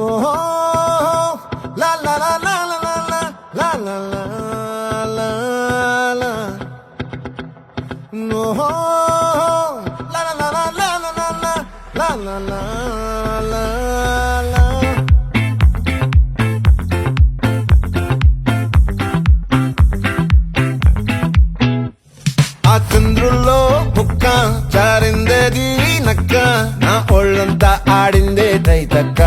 ఓహో లా లా లా లా లా లా లా లా లా లా ఓహో లా లా లా లా లా లా లా లా లా లా లా ఆ చంద్రుల్లో బుక్క జారిందేది నక్క నా ఒళ్ళంతా ఆడిందే తైతక్క